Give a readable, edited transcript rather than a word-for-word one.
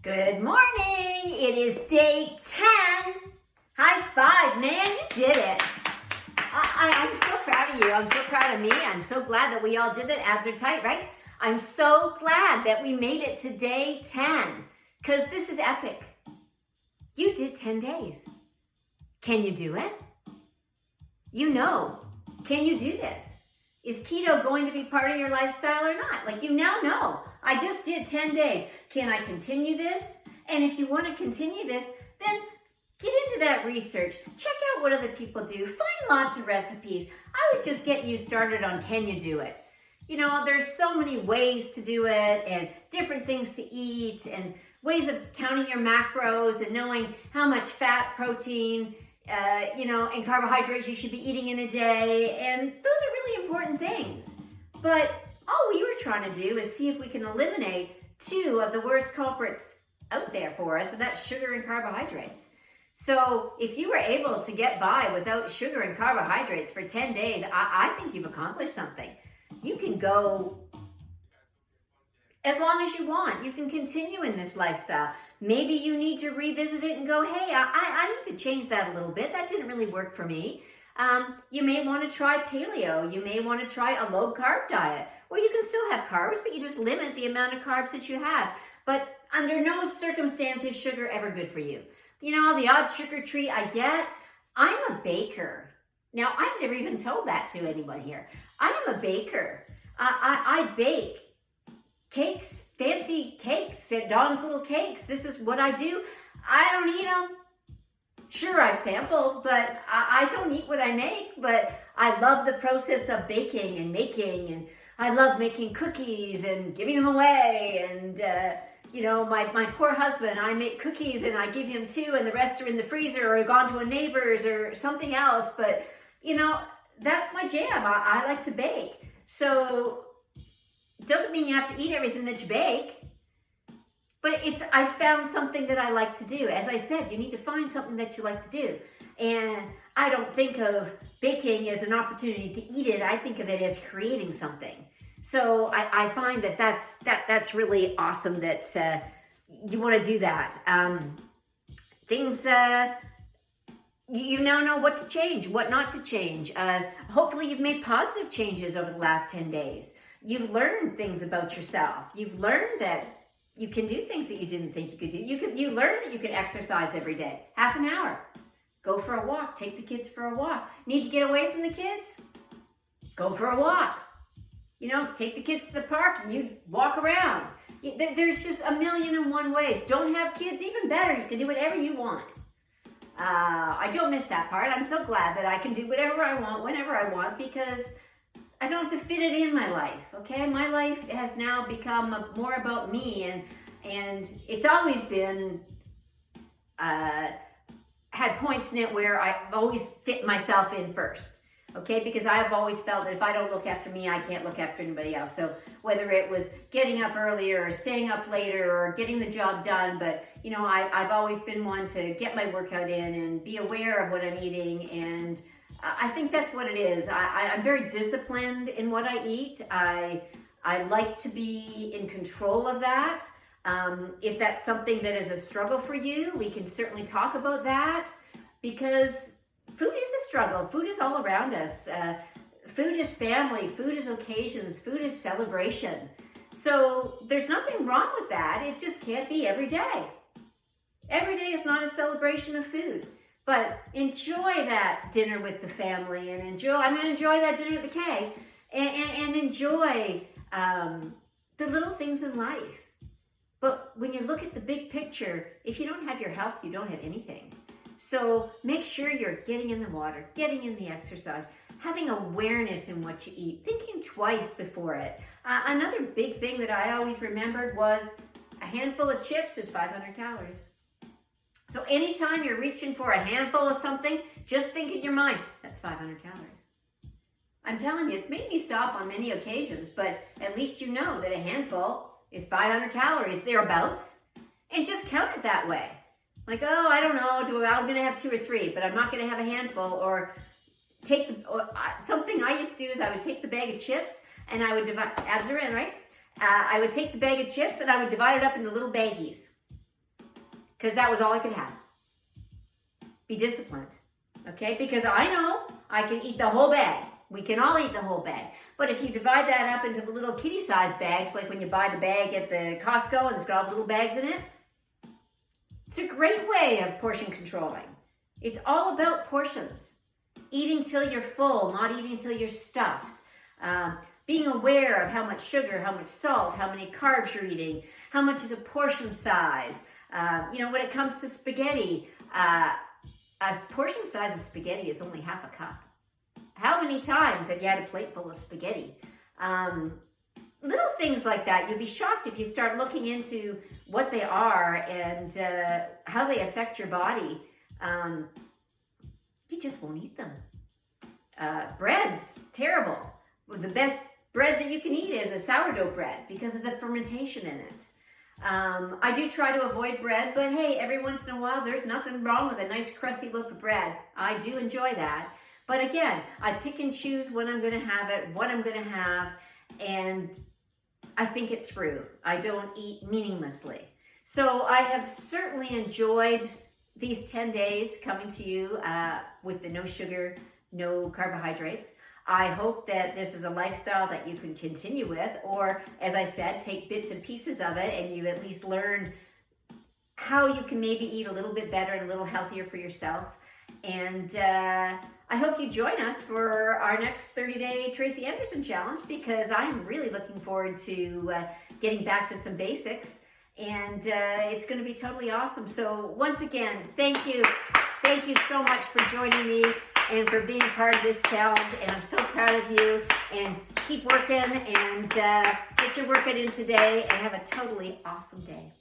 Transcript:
Good morning. It is day 10. High five, man. You did it. I'm so proud of you. I'm so proud of me. I'm so glad that we all did it. Abs are tight, right? I'm so glad that we made it to day 10 because this is epic. You did 10 days. Can you do it? You know. Can you do this? Is keto going to be part of your lifestyle or not? Like, you now know. I just did 10 days. Can I continue this? And if you want to continue this, then get into that research. Check out what other people do. Find lots of recipes. I was just getting you started on can you do it. You know, there's so many ways to do it and different things to eat and ways of counting your macros and knowing how much fat, protein, and carbohydrates you should be eating in a day. And those are really important things. But all we were trying to do is see if we can eliminate two of the worst culprits out there for us, and that's sugar and carbohydrates. So if you were able to get by without sugar and carbohydrates for 10 days, I think you've accomplished something. You can go as long as you want. You can continue in this lifestyle. Maybe you need to revisit it and go, hey, I need to change that a little bit. That didn't really work for me. You may want to try paleo. You may want to try a low carb diet where you can still have carbs, but you just limit the amount of carbs that you have. But under no circumstance is sugar ever good for you. You know, the odd sugar treat I get, I'm a baker. Now, I've never even told that to anyone here. I am a baker. I bake cakes, fancy cakes at Dawn's Little Cakes. This is what I do. I don't eat them. Sure, I've sampled, but I don't eat what I make. But I love the process of baking and making, and I love making cookies and giving them away. And, my poor husband, I make cookies and I give him 2 and the rest are in the freezer or gone to a neighbor's or something else. But, that's my jam. I like to bake. So it doesn't mean you have to eat everything that you bake. But I found something that I like to do. As I said, you need to find something that you like to do. And I don't think of baking as an opportunity to eat it. I think of it as creating something. So I find that's really awesome that you want to do that. You now know what to change, what not to change. Hopefully you've made positive changes over the last 10 days. You've learned things about yourself. You've learned that you can do things that you didn't think you could do. You learn that you can exercise every day, half an hour. Go for a walk. Take the kids for a walk. Need to get away from the kids? Go for a walk. Take the kids to the park and you walk around. There's just 1,000,001 ways. Don't have kids, even better. You can do whatever you want. I don't miss that part. I'm so glad that I can do whatever I want, whenever I want, because I don't have to fit it in my life, okay? My life has now become more about me, and it's always been, had points in it where I've always fit myself in first, okay? Because I've always felt that if I don't look after me, I can't look after anybody else. So whether it was getting up earlier or staying up later or getting the job done, but I've always been one to get my workout in and be aware of what I'm eating, and I think that's what it is. I'm very disciplined in what I eat. I like to be in control of that. If that's something that is a struggle for you, we can certainly talk about that, because food is a struggle. Food is all around us. Food is family. Food is occasions. Food is celebration. So there's nothing wrong with that. It just can't be every day. Every day is not a celebration of food. But enjoy that dinner with the family, and I'm going to enjoy that dinner with the K, and enjoy the little things in life. But when you look at the big picture, if you don't have your health, you don't have anything. So make sure you're getting in the water, getting in the exercise, having awareness in what you eat, thinking twice before it. Another big thing that I always remembered was a handful of chips is 500 calories. So anytime you're reaching for a handful of something, just think in your mind, that's 500 calories. I'm telling you, it's made me stop on many occasions, but at least you know that a handful is 500 calories, thereabouts, and just count it that way. Like, I don't know, I'm going to have 2 or 3, but I'm not going to have a handful. Or something I used to do is I would take the bag of chips and I would divide, abs are in, right? I would take the bag of chips and I would divide it up into little baggies. because that was all I could have. Be disciplined, okay? Because I know I can eat the whole bag. We can all eat the whole bag. But if you divide that up into the little kitty-sized bags, like when you buy the bag at the Costco and it's got all the little bags in it, it's a great way of portion controlling. It's all about portions. Eating till you're full, not eating till you're stuffed. Being aware of how much sugar, how much salt, how many carbs you're eating, how much is a portion size. When it comes to spaghetti, a portion size of spaghetti is only half a cup. How many times have you had a plate full of spaghetti? Little things like that. You'll be shocked if you start looking into what they are and how they affect your body. You just won't eat them. Bread's terrible. The best bread that you can eat is a sourdough bread because of the fermentation in it. I do try to avoid bread, but hey, every once in a while, there's nothing wrong with a nice crusty loaf of bread. I do enjoy that. But again, I pick and choose when I'm going to have it, what I'm going to have, and I think it through. I don't eat meaninglessly. So I have certainly enjoyed these 10 days coming to you with the no sugar, no carbohydrates. I hope that this is a lifestyle that you can continue with, or as I said, take bits and pieces of it and you at least learn how you can maybe eat a little bit better and a little healthier for yourself. And I hope you join us for our next 30-day Tracy Anderson challenge, because I'm really looking forward to getting back to some basics, and it's going to be totally awesome. So once again, thank you so much for joining me and for being part of this challenge, and I'm so proud of you, and keep working and get your workout in today and have a totally awesome day.